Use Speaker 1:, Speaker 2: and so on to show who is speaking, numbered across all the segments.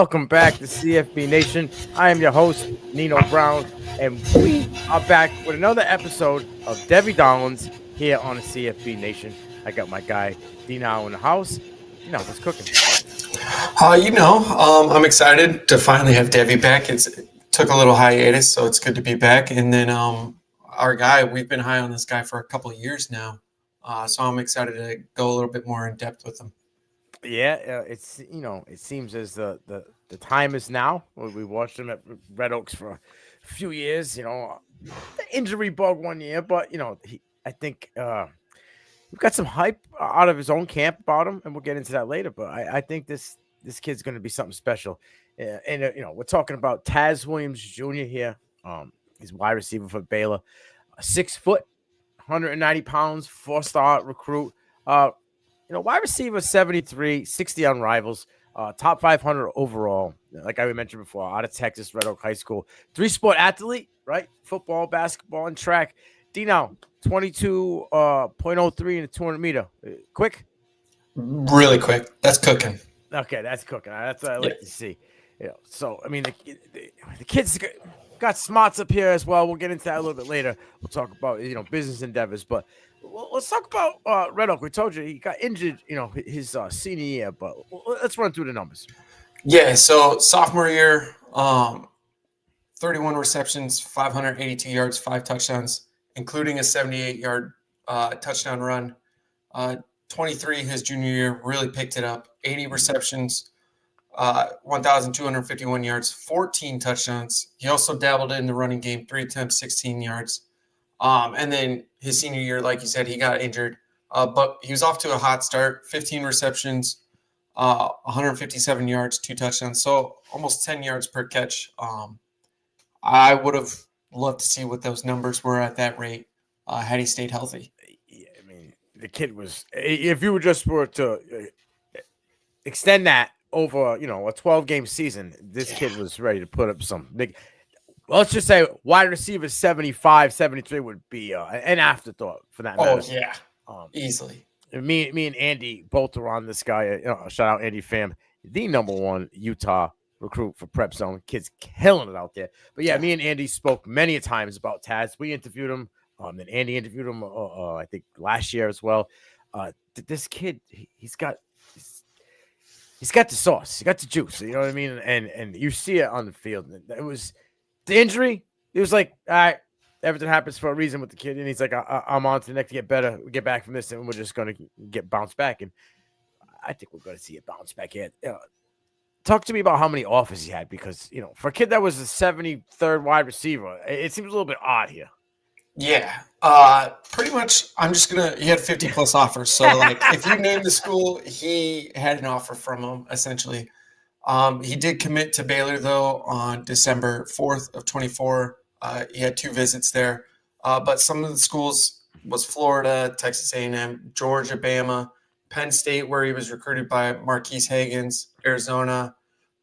Speaker 1: Welcome back to CFB Nation. I am your host, Nino Brown, and we are back with another episode of Devy Dollins here on the CFB Nation. I got my guy, Dino, in the house. Dino, what's cooking?
Speaker 2: I'm excited to finally have Devy back. It took a little hiatus, so it's good to be back. And then our guy, we've been high on this guy for a couple of years now, so I'm excited to go a little bit more in depth with him.
Speaker 1: Yeah, it seems as the time is now. We watched him at Red Oaks for a few years. The injury bug one year, but I think we've got some hype out of his own camp about him, and we'll get into that later. But I think this kid's going to be something special. And we're talking about Taz Williams Jr. here. He's wide receiver for Baylor, 6 foot, 190 pounds, 4-star recruit. Wide receiver 73, 60 on Rivals, top 500 overall. Like I mentioned before, out of Texas, Red Oak High School. 3-sport athlete, right? Football, basketball, and track. Dino, 22.03 in the 200 meter. Quick?
Speaker 2: Really quick. That's cooking.
Speaker 1: Okay, that's cooking. That's what I like to see. So, I mean, the kids got smarts up here as well. We'll get into that a little bit later. We'll talk about, business endeavors. But let's talk about Red Oak. We told you he got injured, his senior year. But let's run through the numbers.
Speaker 2: Yeah, so sophomore year, 31 receptions, 582 yards, 5 touchdowns, including a 78-yard touchdown run. 23 his junior year, really picked it up. 80 receptions, 1,251 yards, 14 touchdowns. He also dabbled in the running game, 3 attempts, 16 yards. And then his senior year, like you said, he got injured. But he was off to a hot start, 15 receptions, 157 yards, 2 touchdowns. So almost 10 yards per catch. I would have loved to see what those numbers were at that rate had he stayed healthy.
Speaker 1: Yeah, I mean, the kid was, if you were to extend that over, a 12-game season, this kid was ready to put up some big. Let's just say wide receiver 75, 73 would be an afterthought for that matter.
Speaker 2: Oh, yeah. Easily.
Speaker 1: Me and Andy both are on this guy. Shout out Andy Pham, the #1 Utah recruit for Prep Zone. Kid's killing it out there. But yeah, me and Andy spoke many times about Taz. We interviewed him. Then Andy interviewed him, I think, last year as well. This kid, he's got the sauce. He got the juice. You know what I mean? And you see it on the field. It was the injury. It was like, all right, everything happens for a reason with the kid. And he's like, I'm on to the next to get better, get back from this, and we're just going to get bounced back. And I think we're going to see it bounce back here. Talk to me about how many offers he had, because, for a kid that was the 73rd wide receiver, it seems a little bit odd here.
Speaker 2: Yeah, pretty much. He had 50+ offers. So if you name the school, he had an offer from them essentially. He did commit to Baylor though on December 4th of 24. He had 2 visits there. But some of the schools was Florida, Texas A&M, Georgia, Bama, Penn State, where he was recruited by Marquise Higgins, Arizona,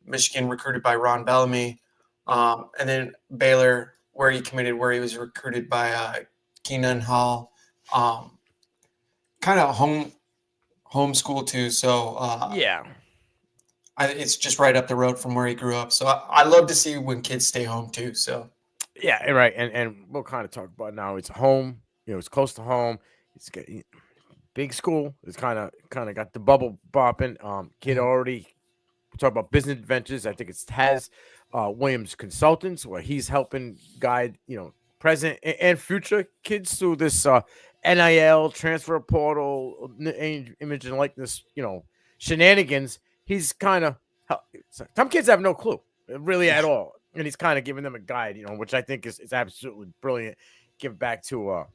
Speaker 2: Michigan recruited by Ron Bellamy, and then Baylor, where he committed, where he was recruited by Keenan Hall, kind of home school too. So
Speaker 1: yeah,
Speaker 2: it's just right up the road from where he grew up. So I love to see when kids stay home too. So
Speaker 1: yeah, right. And we'll kind of talk about now. It's home. It's close to home. It's big school. It's kind of got the bubble bopping. Kid already. We talk about business adventures. I think it's Taz Williams Consultants, where he's helping guide, present and future kids through this NIL transfer portal, image and likeness, shenanigans. He's kind of, some kids have no clue really at all. And he's kind of giving them a guide, which I think is absolutely brilliant. Give back to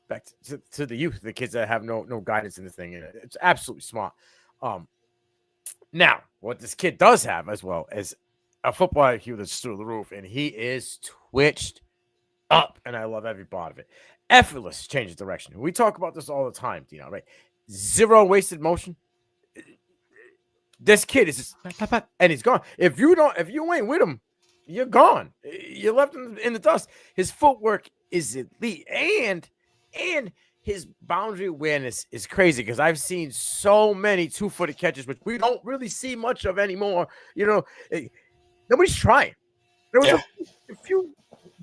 Speaker 1: the youth, the kids that have no guidance in the thing. And it's absolutely smart. Now, what this kid does have as well is a football IQ that's through the roof, and he is twitched up, and I love every part of it. Effortless change of direction. We talk about this all the time, right? Zero wasted motion. This kid is just, and he's gone. If you ain't with him, you're gone. You're left in the dust. His footwork is elite, and his boundary awareness is crazy because I've seen so many 2-footed catches, which we don't really see much of anymore. Nobody's trying. There was
Speaker 2: Yeah.
Speaker 1: a few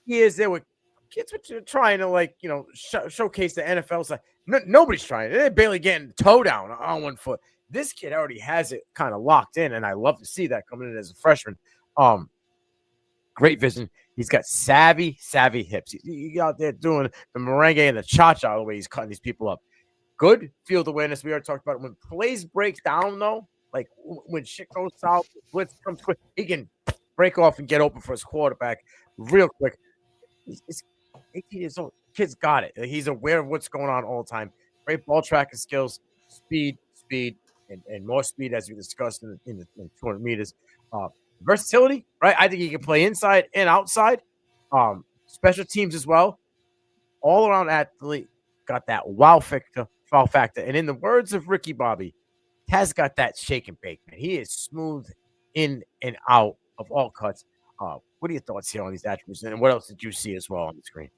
Speaker 1: years there were kids were trying to showcase the NFL side. Nobody's trying. They're barely getting toe down on 1 foot. This kid already has it kind of locked in, and I love to see that coming in as a freshman. Great vision. He's got savvy hips. He's out there doing the merengue and the cha-cha the way he's cutting these people up. Good field awareness. We already talked about it. When plays break down, though, like when shit goes south, blitz comes quick, he can break off and get open for his quarterback real quick. He's 18 years old. Kid's got it. He's aware of what's going on all the time. Great ball tracking skills, speed, and more speed as we discussed in the 200 meters. Versatility, right? I think he can play inside and outside. Special teams as well. All around athlete, got that wow factor. And in the words of Ricky Bobby, Taz got that shake and bake, man. He is smooth in and out of all cuts. What are your thoughts here on these attributes? And what else did you see as well on the screen?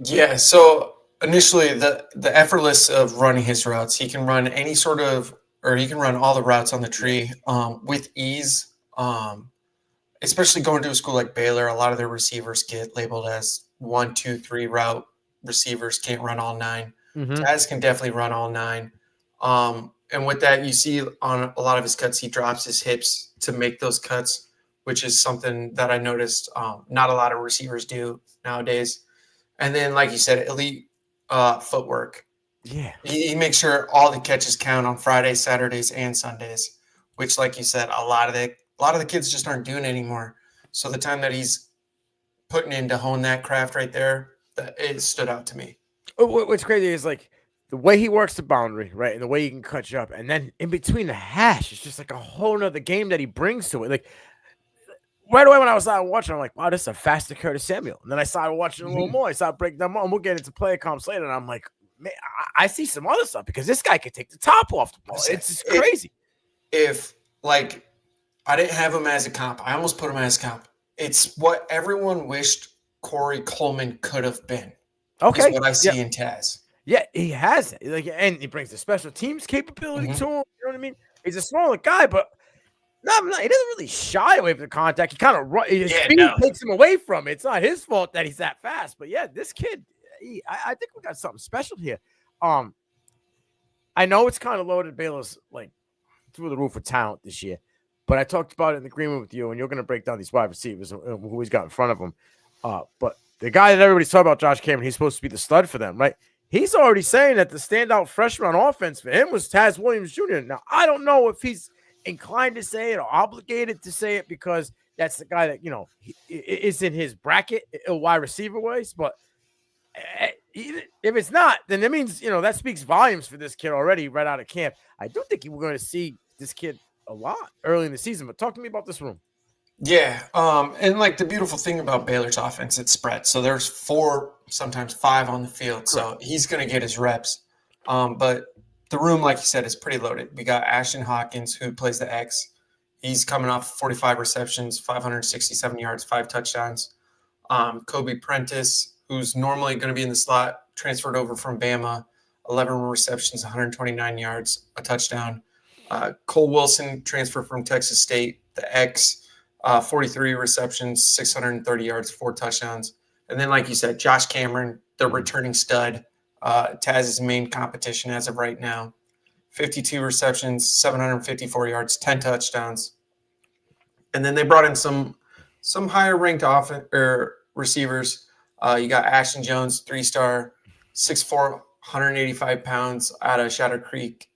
Speaker 2: Yeah, so initially the effortless of running his routes, he can run any sort of, or he can run all the routes on the tree with ease. Especially going to a school like Baylor, a lot of their receivers get labeled as 1, 2, 3 route receivers, can't run all 9. Taz can definitely run all 9. And with that, you see on a lot of his cuts, he drops his hips to make those cuts, which is something that I noticed not a lot of receivers do nowadays. And then, like you said, elite footwork.
Speaker 1: Yeah.
Speaker 2: He makes sure all the catches count on Fridays, Saturdays, and Sundays, which, like you said, a lot of the kids just aren't doing anymore. So the time that he's putting in to hone that craft right there, it stood out to me.
Speaker 1: What's crazy is like the way he works the boundary, right, and the way he can cut you up, and then in between the hash, it's just like a whole nother game that he brings to it. Like right away when I was watching, I'm like, wow, this is a faster Curtis Samuel. And then I started watching a little more. I started breaking them up, and we'll get into player comps later. And I'm like, man, I see some other stuff because this guy could take the top off the ball. It's just crazy.
Speaker 2: If like I didn't have him as a comp, I almost put him as a comp. It's what everyone wished Corey Coleman could have been.
Speaker 1: Okay,
Speaker 2: is what I see in Taz.
Speaker 1: Yeah, he has it. Like, and he brings the special teams capability to him. You know what I mean? He's a smaller guy, but he doesn't really shy away from the contact. He kind of his speed takes him away from it. It's not his fault that he's that fast. But yeah, this kid, I think we got something special here. I know it's kind of loaded. Baylor's like through the roof with talent this year, but I talked about it in agreement with you, and you're going to break down these wide receivers and who he's got in front of him. But the guy that everybody's talking about, Josh Cameron, he's supposed to be the stud for them, right? He's already saying that the standout freshman on offense for him was Taz Williams Jr. Now, I don't know if he's inclined to say it or obligated to say it because that's the guy that, is in his bracket, wide receiver ways. But if it's not, then that means, that speaks volumes for this kid already right out of camp. I do think we're going to see this kid a lot early in the season. But talk to me about this room.
Speaker 2: Yeah, and like the beautiful thing about Baylor's offense, it's spread. So there's 4, sometimes 5 on the field. So he's going to get his reps. But the room, like you said, is pretty loaded. We got Ashton Hawkins, who plays the X. He's coming off 45 receptions, 567 yards, 5 touchdowns. Kobe Prentice, who's normally going to be in the slot, transferred over from Bama, 11 receptions, 129 yards, a touchdown. Cole Wilson, transferred from Texas State, the X. 43 receptions, 630 yards, 4 touchdowns. And then, like you said, Josh Cameron, the returning stud, Taz's main competition as of right now. 52 receptions, 754 yards, 10 touchdowns. And then they brought in some higher ranked receivers. You got Ashton Jones, 3-star, 6'4", 185 pounds out of Shadow Creek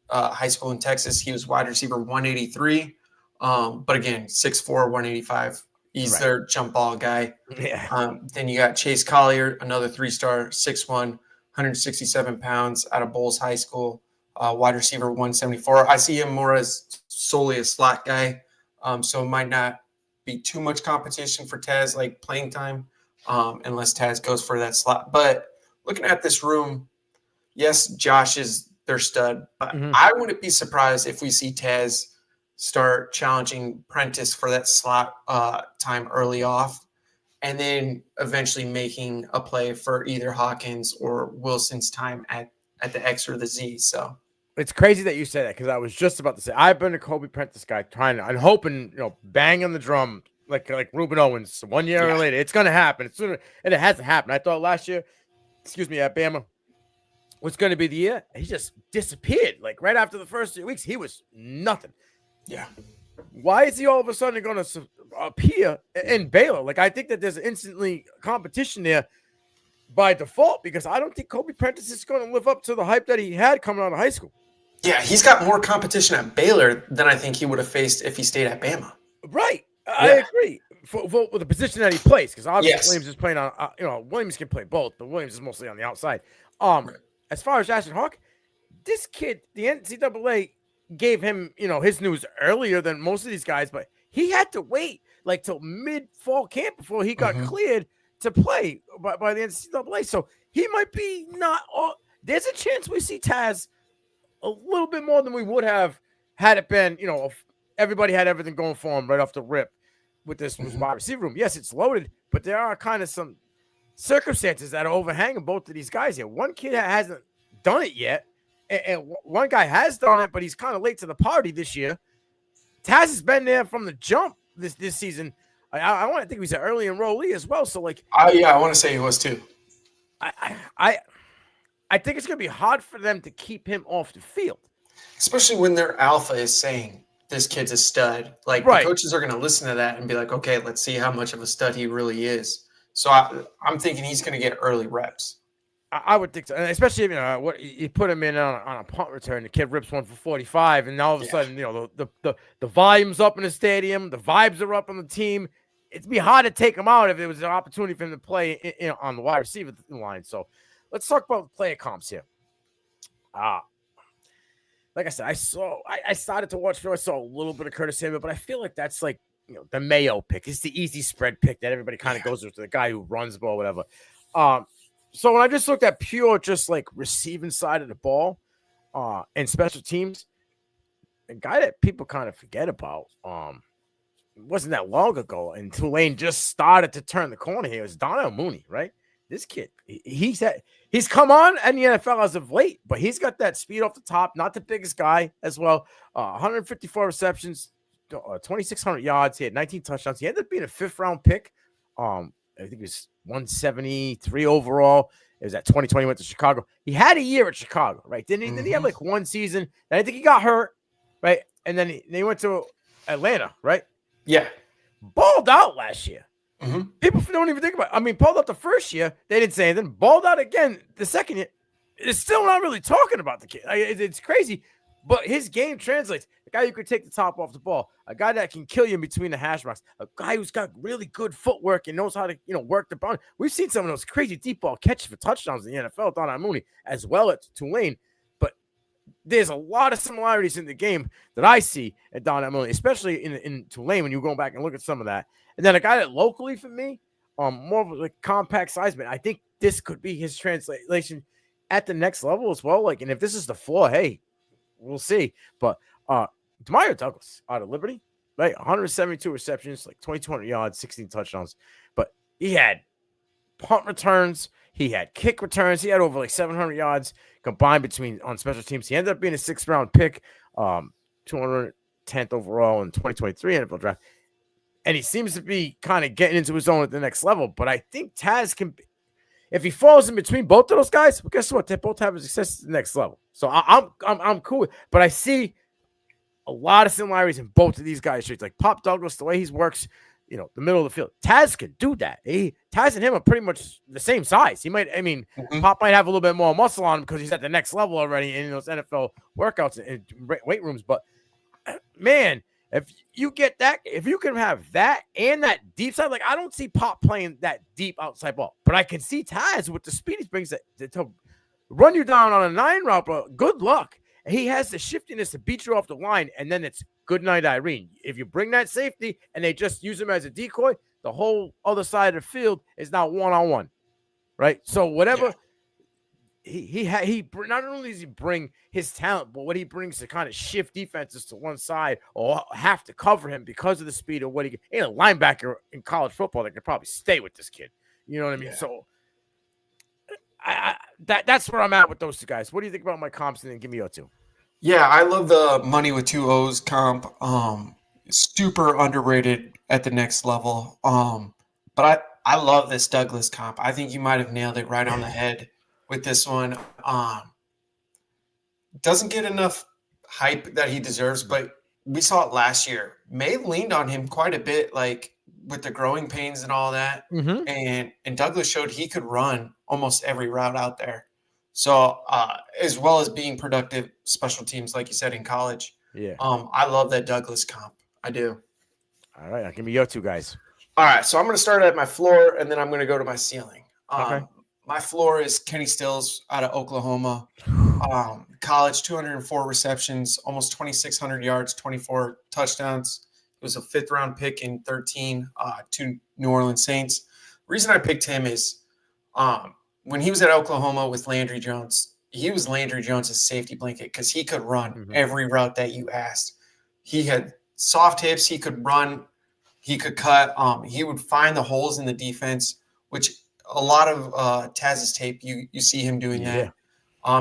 Speaker 2: High School in Texas. He was wide receiver 183. But again, 6'4", 185. He's their jump ball guy.
Speaker 1: Yeah.
Speaker 2: Then you got Chase Collier, another 3-star, 6'1", 167 pounds out of Bowles High School, wide receiver 174. I see him more as solely a slot guy. So it might not be too much competition for Taz, like playing time, unless Taz goes for that slot. But looking at this room, yes, Josh is their stud, but I wouldn't be surprised if we see Taz start challenging Prentice for that slot time early off, and then eventually making a play for either Hawkins or Wilson's time at at the X or the Z. So
Speaker 1: it's crazy that you said that, because I was just about to say I've been a Kobe Prentice guy, I'm hoping, bang on the drum like Ruben Owens 1 year later. It's gonna happen. It's sooner, and it hasn't happened. I thought last year, at Bama, was going to be the year. He just disappeared. Like right after the first 3 weeks, he was nothing.
Speaker 2: Yeah.
Speaker 1: Why is he all of a sudden going to appear in Baylor? Like, I think that there's instantly competition there by default, because I don't think Kobe Prentice is going to live up to the hype that he had coming out of high school.
Speaker 2: Yeah, he's got more competition at Baylor than I think he would have faced if he stayed at Bama.
Speaker 1: Right. I agree. For the position that he plays, because obviously Williams is playing on, Williams can play both, but Williams is mostly on the outside. As far as Ashton Hawk, this kid, the NCAA gave him, his news earlier than most of these guys, but he had to wait like till mid-fall camp before he got cleared to play by the NCAA. So he might be not all. There's a chance we see Taz a little bit more than we would have had it been, if everybody had everything going for him right off the rip with this wide receiver room. Yes, it's loaded, but there are kind of some circumstances that are overhanging both of these guys here. One kid hasn't done it yet, and one guy has done it, but he's kind of late to the party this year. Taz has been there from the jump this season. I want to think he was an early enrollee as well. So
Speaker 2: I want to say he was too.
Speaker 1: I think it's going to be hard for them to keep him off the field,
Speaker 2: especially when their alpha is saying this kid's a stud. The coaches are going to listen to that and be like, okay, let's see how much of a stud he really is. So I'm thinking he's going to get early reps.
Speaker 1: I would think so, and especially if what you put him in on a punt return, the kid rips one for 45, and all of a sudden, the volume's up in the stadium, the vibes are up on the team. It'd be hard to take him out if there was an opportunity for him to play on the wide receiver line. So let's talk about player comps here. Like I said, I started to watch. I saw a little bit of Curtis Samuel, but I feel like that's like the Mayo pick. It's the easy spread pick that everybody kind of goes with, the guy who runs the ball, whatever. So when I just looked at pure, just like receiving side of the ball, and special teams, a guy that people kind of forget about, it wasn't that long ago, and Tulane just started to turn the corner here. It was Donnell Mooney, right? This kid, he's come on in the NFL as of late, but he's got that speed off the top. Not the biggest guy as well. 154 receptions, 2,600 yards. He had 19 touchdowns. He ended up being a 5th-round pick. I think it was 173 overall. It was at 2020. Went to Chicago. He had a year at Chicago, right? Didn't he have like one season? And I think he got hurt, right? And then he went to Atlanta, right?
Speaker 2: Yeah.
Speaker 1: Balled out last year. People don't even think about it. I mean, balled out the first year. They didn't say anything. Balled out again the second year. It's still not really talking about the kid. It's crazy. But his game translates. A guy who could take the top off the ball. A guy that can kill you in between the hash marks. A guy who's got really good footwork and knows how to, work the boundary. We've seen some of those crazy deep ball catches for touchdowns in the NFL, Donnell Mooney, as well at Tulane. But there's a lot of similarities in the game that I see at Donnell Mooney, especially in Tulane when you go back and look at some of that. And then a guy that locally for me, more of a compact size, man, I think this could be his translation at the next level as well. And if this is the floor, hey, we'll see. But Demario Douglas out of Liberty, right? 172 receptions, 2,200 yards, 16 touchdowns. But he had punt returns. He had kick returns. He had over 700 yards combined on special teams. He ended up being a 6th-round pick, 210th overall in 2023 NFL draft. And he seems to be kind of getting into his own at the next level. But I think Taz can, if he falls in between both of those guys, well, guess what? They both have success at the next level. So I'm cool. But I see a lot of similarities in both of these guys' traits. Like Pop Douglas, the way he works, the middle of the field. Taz can do that. Taz and him are pretty much the same size. He might, Pop might have a little bit more muscle on him because he's at the next level already in those NFL workouts and weight rooms. But man, if you get that, if you can have that and that deep side, I don't see Pop playing that deep outside ball, but I can see Taz with the speed he brings to run you down on a 9 route. But good luck. He has the shiftiness to beat you off the line, and then it's good night, Irene. If you bring that safety and they just use him as a decoy, the whole other side of the field is now one-on-one, right? So whatever he not only does he bring his talent, but what he brings to kind of shift defenses to one side or have to cover him because of the speed of what he ain't a linebacker in college football that could probably stay with this kid. You know what I mean? Yeah. So that's where I'm at with those two guys. What do you think about my comps? And then give me your two.
Speaker 2: Yeah, I love the money with two O's comp. Super underrated at the next level. But I love this Douglas comp. I think you might have nailed it right on the head with this one. Doesn't get enough hype that he deserves, but we saw it last year. May leaned on him quite a bit, like with the growing pains and all that.
Speaker 1: Mm-hmm.
Speaker 2: And Douglas showed he could run almost every route out there. So as well as being productive special teams, like you said in college.
Speaker 1: Yeah.
Speaker 2: I love that Douglas comp. I do.
Speaker 1: All right, give me your two guys.
Speaker 2: All right, so I'm going to start at my floor, and then I'm going to go to my ceiling.
Speaker 1: Okay.
Speaker 2: My floor is Kenny Stills out of Oklahoma. College, 204 receptions, almost 2,600 yards, 24 touchdowns. He was a fifth-round pick in 13 to New Orleans Saints. The reason I picked him is when he was at Oklahoma with Landry Jones, he was Landry Jones' safety blanket because he could run every route that you asked. He had soft hips. He could run. He could cut. He would find the holes in the defense, which a lot of Taz's tape, you see him doing that.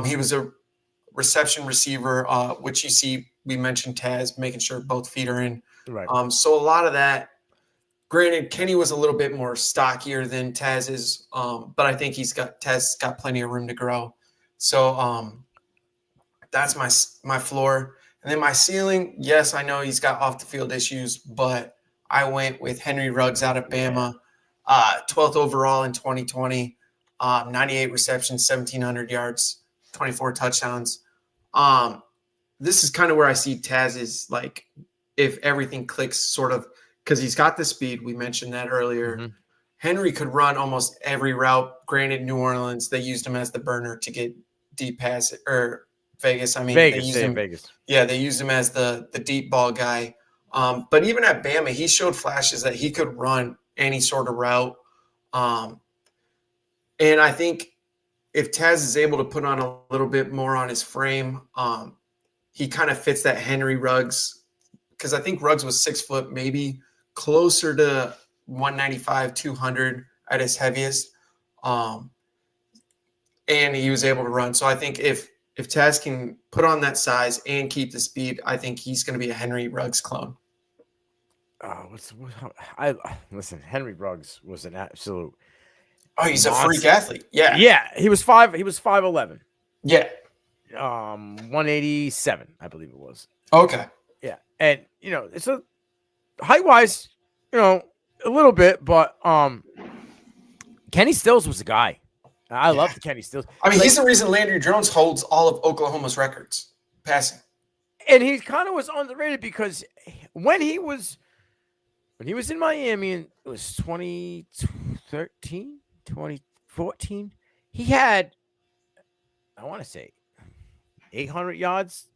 Speaker 2: He was a reception receiver, which you see, we mentioned Taz making sure both feet are in.
Speaker 1: Right.
Speaker 2: So a lot of that. Granted, Kenny was a little bit more stockier than Taz is, but I think Taz's got plenty of room to grow. So that's my floor. And then my ceiling, yes, I know he's got off the field issues, but I went with Henry Ruggs out of Bama, 12th overall in 2020, 98 receptions, 1,700 yards, 24 touchdowns. This is kind of where I see Taz is, like, if everything clicks, sort of, because he's got the speed. We mentioned that earlier. Mm-hmm. Henry could run almost every route. Granted, New Orleans, they used him as the burner to get deep pass, or Vegas. I mean,
Speaker 1: Vegas.
Speaker 2: Yeah, they used him as the deep ball guy. But even at Bama, he showed flashes that he could run any sort of route. And I think if Taz is able to put on a little bit more on his frame, he kind of fits that Henry Ruggs, because I think Ruggs was 6 foot, maybe closer to 195, 200 at his heaviest. And he was able to run. So I think if Taz can put on that size and keep the speed, I think he's going to be a Henry Ruggs clone.
Speaker 1: Listen, Henry Ruggs was an absolute.
Speaker 2: Oh, he's monster. A freak athlete. Yeah.
Speaker 1: Yeah. He was 5'11".
Speaker 2: Yeah.
Speaker 1: 187, I believe it was.
Speaker 2: Okay.
Speaker 1: Yeah. And it's a height wise, a little bit, but Kenny Stills was the guy. I love Kenny Stills.
Speaker 2: I mean, he's the reason Landry Jones holds all of Oklahoma's records passing.
Speaker 1: And he kind of was underrated because when he was in Miami, and it was 2013, 2014, he had, I want to say, 800 yards.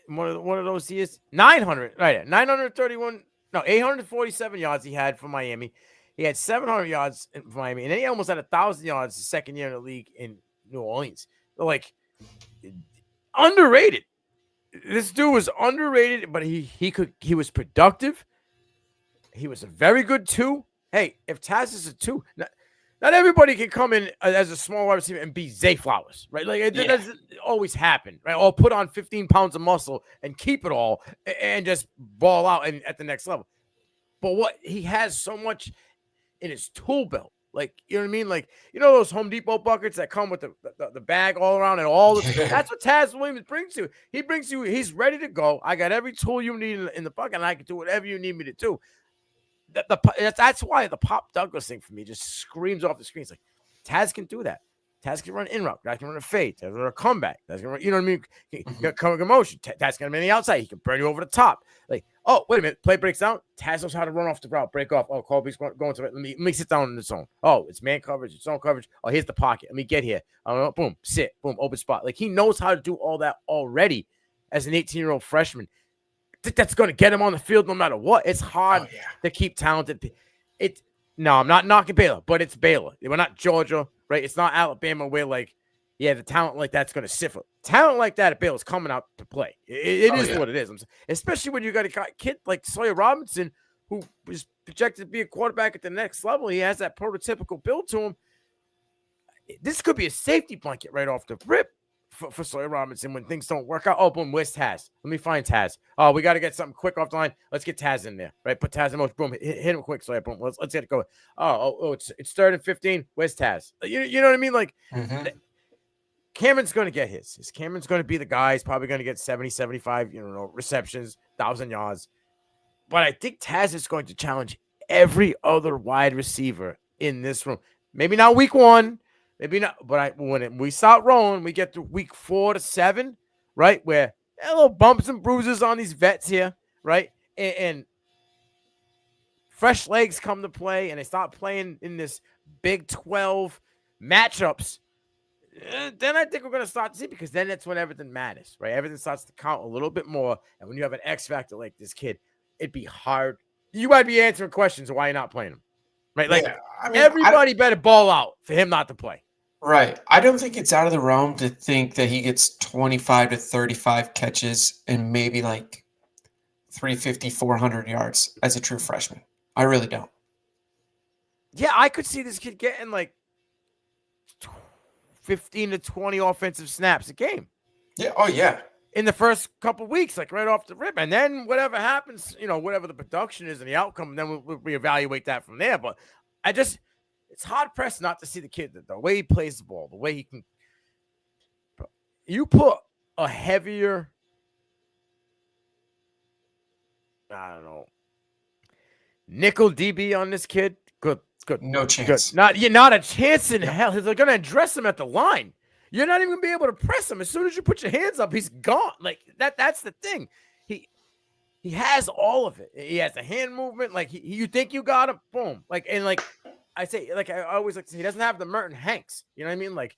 Speaker 1: One of those years, 900, right? 847 yards he had for Miami. He had 700 yards in Miami, and then he almost had 1,000 yards the second year in the league in New Orleans. So, like, underrated. This dude was underrated, but he was productive. He was a very good 2. Hey, if Taz is a 2, not everybody can come in as a small wide receiver and be Zay Flowers, right? Like, it doesn't always happen, right? Or put on 15 pounds of muscle and keep it all and just ball out and at the next level. But what he has so much in his tool belt, like, you know what I mean? Like, those Home Depot buckets that come with the bag all around and all this. That's what Taz Williams brings you. He brings you, he's ready to go. I got every tool you need in the bucket, and I can do whatever you need me to do. That's why the Pop Douglas thing for me just screams off the screen. It's like, Taz can do that. Taz can run in route. Taz can run a fade. Taz can run a comeback. Taz can run, you know what I mean? He can come in motion. Taz can run on the outside. He can burn you over the top. Like, oh, wait a minute. Play breaks down. Taz knows how to run off the route, break off. Oh, Colby's going to it. Let me sit down in the zone. Oh, it's man coverage. It's zone coverage. Oh, here's the pocket. Let me get here. I don't know. Boom, sit. Boom, open spot. Like, he knows how to do all that already as an 18-year-old freshman. That's going to get him on the field no matter what. It's hard to keep talented. No, I'm not knocking Baylor, but it's Baylor. We're not Georgia, right? It's not Alabama where, like, the talent like that's going to sift. Talent like that at Baylor's coming out to play. It is what it is. Especially when you got a kid like Sawyer Robinson, who was projected to be a quarterback at the next level. He has that prototypical build to him. this could be a safety blanket right off the rip for Sawyer Robinson when things don't work out. Oh, boom, where's Taz? Let me find Taz. Oh, we got to get something quick off the line. Let's get Taz in there, right? Put Taz in motion. Boom, hit him quick. Sawyer, boom. Let's get it going. Oh, it's 3rd and 15. Where's Taz? You know what I mean? Like, Cameron's going to get his. Cameron's going to be the guy. He's probably going to get 70, 75, receptions, 1,000 yards. But I think Taz is going to challenge every other wide receiver in this room. Maybe not week 1. Maybe not, but when we start rolling, we get to week 4 to 7, right? Where little bumps and bruises on these vets here, right? And fresh legs come to play, and they start playing in this Big 12 matchups. Then I think we're going to start to see, because then that's when everything matters, right? Everything starts to count a little bit more. And when you have an X factor like this kid, it'd be hard. You might be answering questions of why you're not playing him, right? Like, everybody better ball out for him not to play.
Speaker 2: Right. I don't think it's out of the realm to think that he gets 25 to 35 catches and maybe like 350, 400 yards as a true freshman. I really don't.
Speaker 1: Yeah, I could see this kid getting like 15 to 20 offensive snaps a game.
Speaker 2: Yeah. Oh, yeah.
Speaker 1: In the first couple of weeks, like right off the rip. And then whatever happens, whatever the production is and the outcome, then we'll reevaluate that from there. But it's hard pressed not to see the kid, the way he plays the ball, the way he can. You put a heavier, I don't know, nickel DB on this kid. Good.
Speaker 2: No chance.
Speaker 1: Good. Not a chance in hell. They're going to address him at the line. You're not even going to be able to press him. As soon as you put your hands up, he's gone. Like that's the thing. He has all of it. He has the hand movement. Like you think you got him, boom. I say, like I always like to say, he doesn't have the Merton Hanks. You know what I mean? Like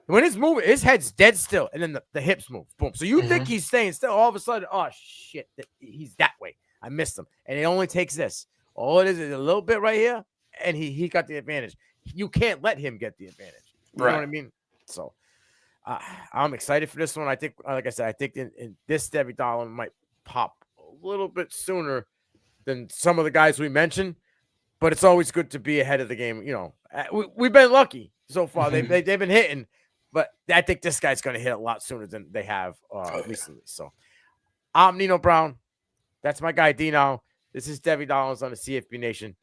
Speaker 1: when his movement, his head's dead still, and then the hips move, boom. So you think he's staying still, all of a sudden, oh shit, he's that way. I missed him, and it only takes this. All it is a little bit right here, and he got the advantage. You can't let him get the advantage. You know what I mean? So I'm excited for this one. I think, like I said, I think in this Devy Dolan might pop a little bit sooner than some of the guys we mentioned. But it's always good to be ahead of the game. We've been lucky so far. They've been hitting, but I think this guy's going to hit a lot sooner than they have recently. So I'm Nino Brown. That's my guy, Dino. This is Devy Dollars on the CFB Nation.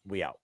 Speaker 1: We out.